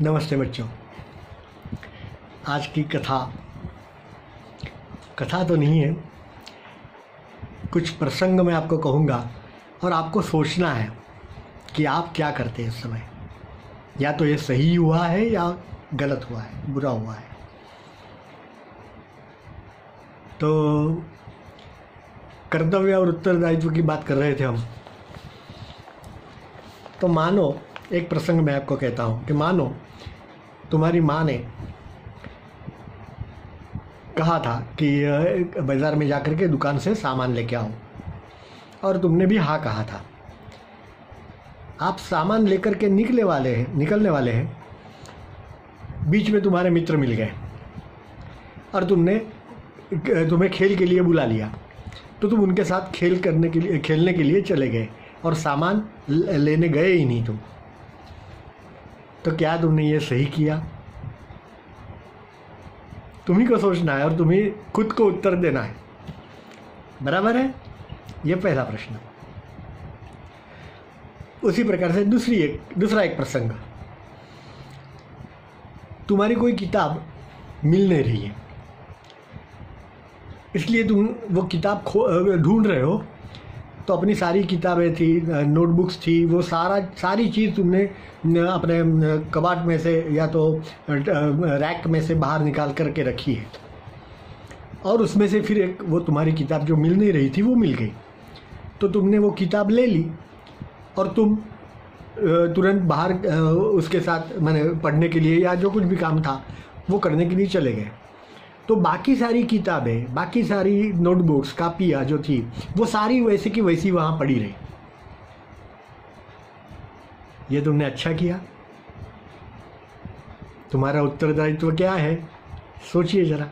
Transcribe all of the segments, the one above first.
नमस्ते बच्चों। आज की कथा तो नहीं है, कुछ प्रसंग मैं आपको कहूँगा और आपको सोचना है कि आप क्या करते हैं इस समय। या तो ये सही हुआ है या गलत हुआ है, बुरा हुआ है। तो कर्तव्य और उत्तरदायित्व की बात कर रहे थे हम। तो मानो एक प्रसंग मैं आपको कहता हूँ कि मानो तुम्हारी माँ ने कहा था कि बाज़ार में जाकर के दुकान से सामान लेके आओ, और तुमने भी हाँ कहा था। आप सामान लेकर के निकलने वाले हैं, बीच में तुम्हारे मित्र मिल गए और तुम्हें खेल के लिए बुला लिया। तो तुम उनके साथ खेलने के लिए चले गए और सामान लेने गए ही नहीं तुम। तो क्या तुमने ये सही किया? तुम्ही को सोचना है और तुम्हें खुद को उत्तर देना है। बराबर है? ये पहला प्रश्न। उसी प्रकार से दूसरा एक प्रसंग। तुम्हारी कोई किताब मिल नहीं रही है, इसलिए तुम वो किताब ढूंढ रहे हो। तो अपनी सारी किताबें थी, नोटबुक्स थी, वो सारी चीज़ तुमने अपने कबाट में से या तो रैक में से बाहर निकाल करके रखी है। और उसमें से फिर एक वो तुम्हारी किताब जो मिल नहीं रही थी वो मिल गई। तो तुमने वो किताब ले ली और तुम तुरंत बाहर उसके साथ मैंने पढ़ने के लिए या जो कुछ भी काम था वो करने के लिए चले गए। तो बाकी सारी किताबें, बाकी सारी नोटबुक्स, कापियाँ जो थी वो सारी वैसे की वैसी वहाँ पड़ी रही। ये तुमने अच्छा किया? तुम्हारा उत्तरदायित्व क्या है? सोचिए जरा।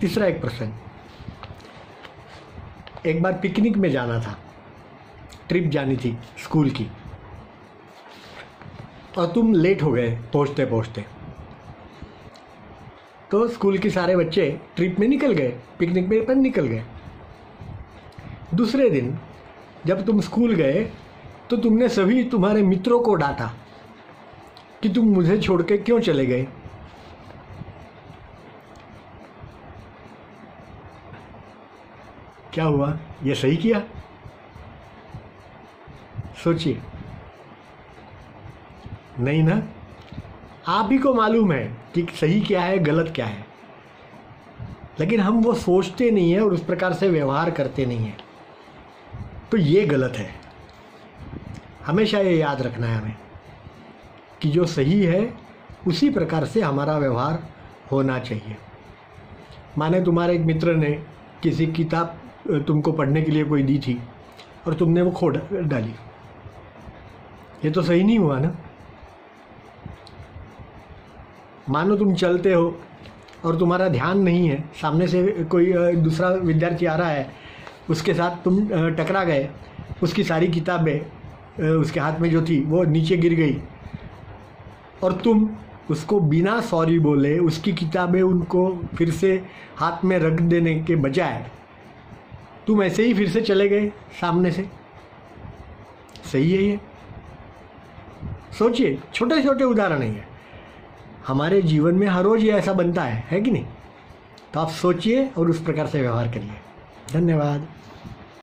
तीसरा एक प्रश्न। एक बार पिकनिक में जाना था, ट्रिप जानी थी स्कूल की, और तुम लेट हो गए पहुँचते पहुँचते। तो स्कूल के सारे बच्चे ट्रिप में निकल गए, पिकनिक में पर निकल गए। दूसरे दिन जब तुम स्कूल गए तो तुमने सभी तुम्हारे मित्रों को डांटा कि तुम मुझे छोड़ के क्यों चले गए। क्या हुआ? ये सही किया? सोचिए। नहीं ना? आप ही को मालूम है कि सही क्या है, गलत क्या है, लेकिन हम वो सोचते नहीं है और उस प्रकार से व्यवहार करते नहीं है। तो ये गलत है। हमेशा ये याद रखना है हमें कि जो सही है उसी प्रकार से हमारा व्यवहार होना चाहिए। माने तुम्हारे एक मित्र ने किसी किताब तुमको पढ़ने के लिए कोई दी थी और तुमने वो खो डाली। ये तो सही नहीं हुआ ना। मानो तुम चलते हो और तुम्हारा ध्यान नहीं है, सामने से कोई दूसरा विद्यार्थी आ रहा है, उसके साथ तुम टकरा गए, उसकी सारी किताबें उसके हाथ में जो थी वो नीचे गिर गई, और तुम उसको बिना सॉरी बोले उसकी किताबें उनको फिर से हाथ में रख देने के बजाय तुम ऐसे ही फिर से चले गए सामने से। सही है ये? सोचिए, छोटे छोटे उदाहरण है ये। हमारे जीवन में हर रोज़ ये ऐसा बनता है कि नहीं? तो आप सोचिए और उस प्रकार से व्यवहार करिए। धन्यवाद।